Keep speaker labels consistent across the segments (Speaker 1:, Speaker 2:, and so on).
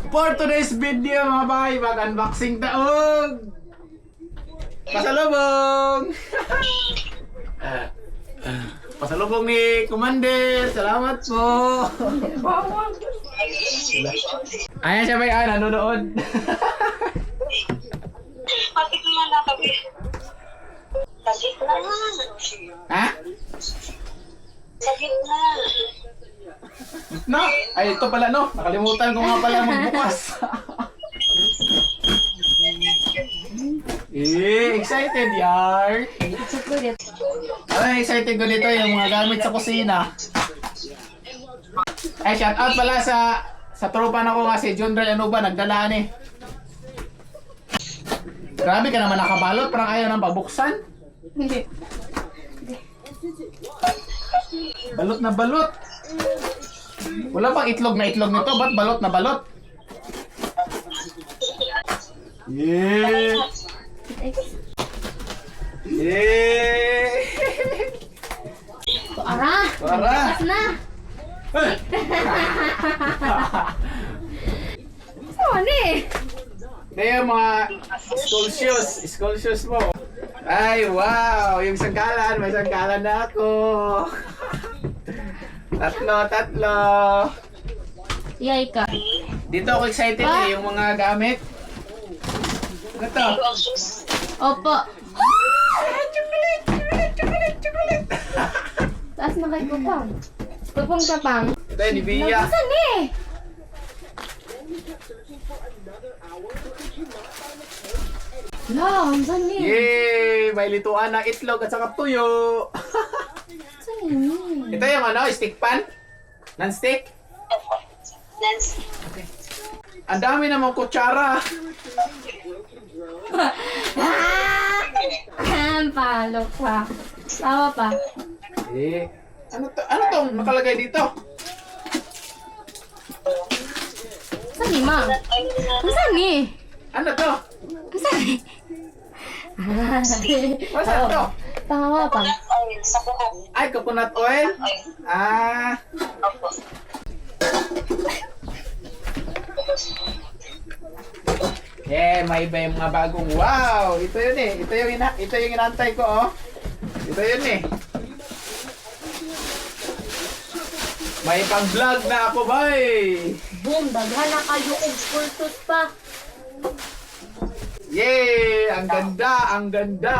Speaker 1: For today's video mga bay, mag-unboxing taog! Pasalubong! Pasalubong ni Commander! Salamat po! Ayan siya bay, nanonood!
Speaker 2: Pati ko yan nakabi. Sa gitna.
Speaker 1: Ha?
Speaker 2: Sa gitna.
Speaker 1: No? Ay, ito pala no. Nakalimutan ko nga pala magbukas. Excited yar. Ay, excited ko dito yung mga gamit sa kusina. Ay, shout out pala sa tropa na ko nga si John Ray Anuba, nagdalaan eh. Grabe ka naman nakabalot, parang ayaw nang pabuksan.
Speaker 3: Hindi.
Speaker 1: Balot na balot. Wala pang itlog na itlog nito, ba't balot na balot? Yeah! Yeah!
Speaker 3: Ara!
Speaker 1: Para!
Speaker 3: Bukas na! Saan eh?
Speaker 1: Ito yung mga school shoes mo. Ay, wow! Yung sangkalan, may sangkalan na ako. Tatlo.
Speaker 3: Yay ka.
Speaker 1: Dito ako excited eh, yung mga gamit. Ano to?
Speaker 3: Opo.
Speaker 1: Chocolate!
Speaker 3: Taas na kay Kupang. Kupang kapang.
Speaker 1: Ito yun, ni Bia.
Speaker 3: Saan eh? Lang, saan eh?
Speaker 1: Yay! May lituan ng itlog at saka tuyo.
Speaker 3: Saan eh?
Speaker 1: Ito yung ano, stick pan? Non-stick?
Speaker 2: Nancy.
Speaker 1: Ang dami namang kutsara.
Speaker 3: Palo pa. Tawa pa.
Speaker 1: Eh, ano tong nakalagay dito?
Speaker 3: Saan eh, ma? Saan eh?
Speaker 1: Ano to?
Speaker 3: Saan eh?
Speaker 1: Saan to?
Speaker 3: Tawa pa.
Speaker 2: Oil sa buhok.
Speaker 1: Ay, coconut oil? Ah,
Speaker 2: Opo.
Speaker 1: may iba yung mga bagong wow. Ito yun eh. Ito yung inantay ko oh. Ito yun eh. May pang-vlog na ako, bay.
Speaker 3: Boom, daghan na kayo og pulsos pa.
Speaker 1: Yay! Ang ganda, ang ganda.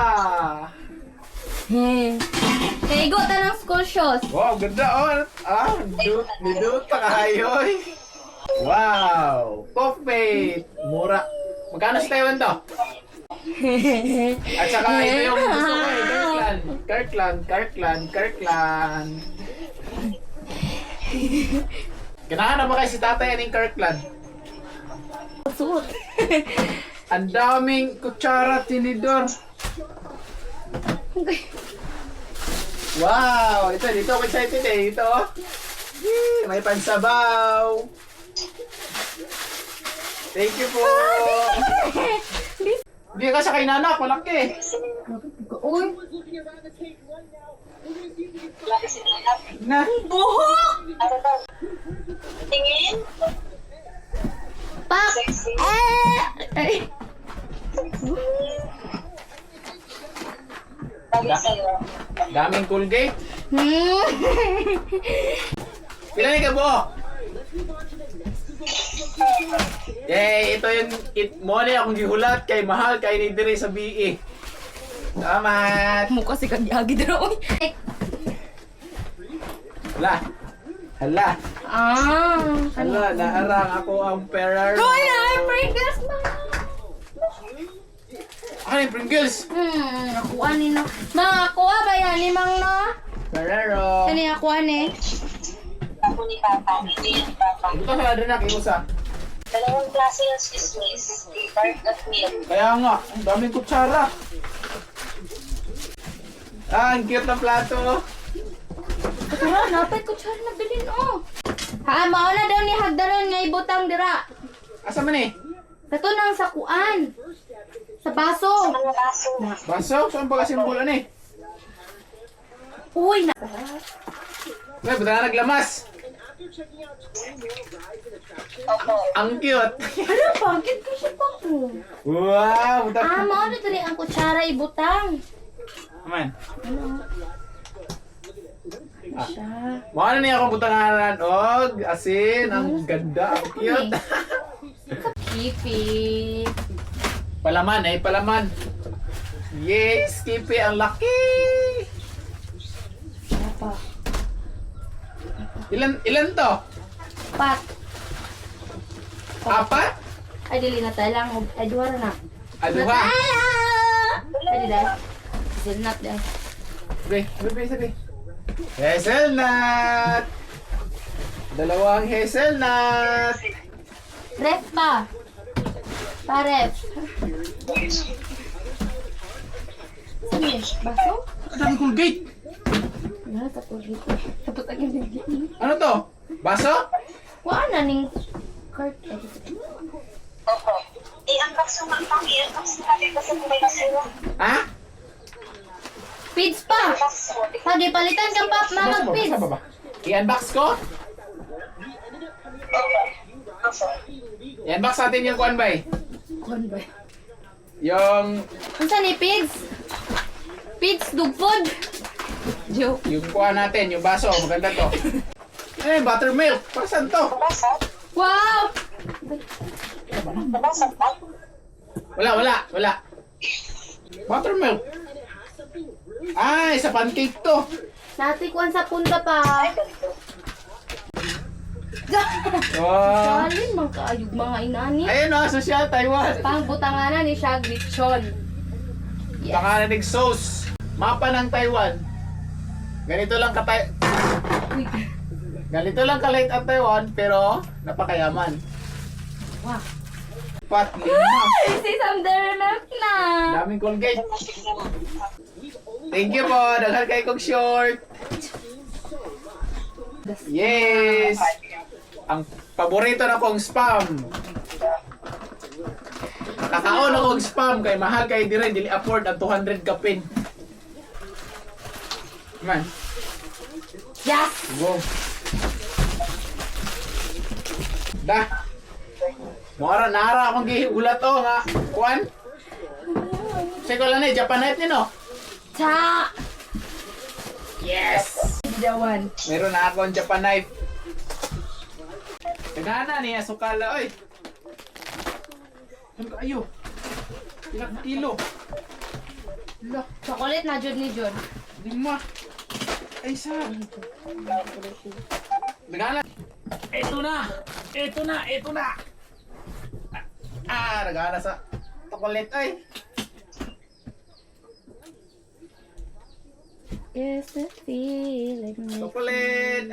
Speaker 3: Kaigo ta ng school shoes.
Speaker 1: Wow, ganda oh. Nidut pa kahayoy. Wow! Coffee! Mura. Magkano sa Taiwan to? At saka ito yung gusto ko eh. Kirkland. Ganahan na ba kayo si tatay aning Kirkland?
Speaker 3: Suot.
Speaker 1: Ang daming kutsara, tinidor. Wow! Dito ako excited eh. Ito oh. Yee, may pansabaw. Thank you po. Hindi ka sa kay nanak, malaki.
Speaker 3: Uy,
Speaker 2: Laki sinanap.
Speaker 1: Na.
Speaker 3: buhok!
Speaker 2: Ano to? Tingin?
Speaker 3: Pak!
Speaker 2: Sexy.
Speaker 3: Ay!
Speaker 2: Bagay sa'yo.
Speaker 1: Daming Colgate. Pila ni ka buo? Yay, ito yung mo ni akong gihulat kay mahal kay ni dire sa BE. Salamat.
Speaker 3: Mukha si Kagyagi daw.
Speaker 1: Hala,
Speaker 3: Ano?
Speaker 1: naarang ako ang Ferrero.
Speaker 3: Hoy, ay, Pringles na!
Speaker 1: Ano yung Pringles?
Speaker 3: Nakuha ni no. Makakuha ba yan ni Mang no?
Speaker 1: Ferrero.
Speaker 3: Ano yung nakuha ni?
Speaker 2: Ako ni Papa. Hindi yan Papa.
Speaker 1: Ito sa rin iusa.
Speaker 2: Dalawang klase yung sismis. Dark at milk.
Speaker 1: Kaya nga, ang daming kutsara. Ang cute na plato.
Speaker 3: Kutsara, napay kutsara na bilin oh. Ha, mauna daw ni Hagdaron nga ibutang dira.
Speaker 1: Asa man eh?
Speaker 3: Kato nang sakuan. Sa baso.
Speaker 2: Ano baso?
Speaker 1: Baso? Saan pa kasimbolan eh?
Speaker 3: Uy, na.
Speaker 1: May buta na naglamas.
Speaker 2: Opo.
Speaker 1: Ang cute.
Speaker 3: Ano, bakit ko siya pa po?
Speaker 1: Wow, buta.
Speaker 3: Mao na diri ang kutsara ibutang.
Speaker 1: Man.
Speaker 3: Ano? Siya.
Speaker 1: Mao na niya akong butanganan og asin, ang ganda, ang cute.
Speaker 3: Kipi.
Speaker 1: Palaman palaman. Yay, Skippy, ang laki.
Speaker 3: Apa?
Speaker 1: Ilan to?
Speaker 3: Pat.
Speaker 1: Apat?
Speaker 3: Ay, dili na tayo lang. Ay, duwara na.
Speaker 1: Aduha.
Speaker 3: Ay, di dahil. Still not dahil.
Speaker 1: Sabi. Hazelnut. Dalawang hazelnut.
Speaker 3: Ref pa. Paref. Saan yun? Baso?
Speaker 1: Ang dami kong gate.
Speaker 3: Ano, tapos dito. Tapos ang hindi.
Speaker 1: Ano to? Baso?
Speaker 3: Wala na ning cart.
Speaker 2: Opo. I-unbox yung mangtang. I-unbox natin kasi may nasira.
Speaker 1: Ha?
Speaker 3: Pids pa! Pagi, palitan ka pa,
Speaker 1: Basa
Speaker 3: mamag
Speaker 1: ba?
Speaker 3: pids.
Speaker 1: Basa ba? I-unbox ko?
Speaker 2: Opo.
Speaker 1: I-unbox natin yung kuan ba
Speaker 3: Kuan ba?
Speaker 1: Yung
Speaker 3: Ang saan ni pids? Pids, dugfod. Joke.
Speaker 1: yung kuha natin, yung baso, maganda to. Buttermilk. Para saan to?
Speaker 2: Nabasa?
Speaker 3: Wow!
Speaker 2: Nabasa pa?
Speaker 1: Wala. Buttermilk. Ay, sa pancake to.
Speaker 3: Natikuan sa punta pa.
Speaker 1: Oh.
Speaker 3: Salin, mga kaayog mga inani.
Speaker 1: Ayun o, social Taiwan.
Speaker 3: Pangbutanganan ni siya glitchon. Yes.
Speaker 1: Pakaranig sauce. Mapa ng Taiwan. Ganito lang
Speaker 3: Uy.
Speaker 1: Ganito lang kaliit ang Taiwan, pero napakayaman.
Speaker 3: Wow.
Speaker 1: Pat, lima.
Speaker 3: Si Sam Dermek na.
Speaker 1: Daming Colgate. Thank you po. Daghan kay kong short. Yes. Ang paborito na kong spam. Nakakaon akong spam kay mahal kay dire dili afford ang 200 kapin. Man,
Speaker 3: Yes!
Speaker 1: go. Da. Mora nara akong giulat o nga. Kuan. Sige lang ni Japanite ni no.
Speaker 3: Cha!
Speaker 1: Yes.
Speaker 3: Dawan.
Speaker 1: Meron na akong Japanite. Tagana niya sukala oy. Ano kayo? Ilang kilo? Lo,
Speaker 3: Chocolate na jud ni John.
Speaker 1: 5. Ay sa. Tagana. Ito na. Nagana sa chocolate ay.
Speaker 3: Yes, I feel like
Speaker 1: Chocolate.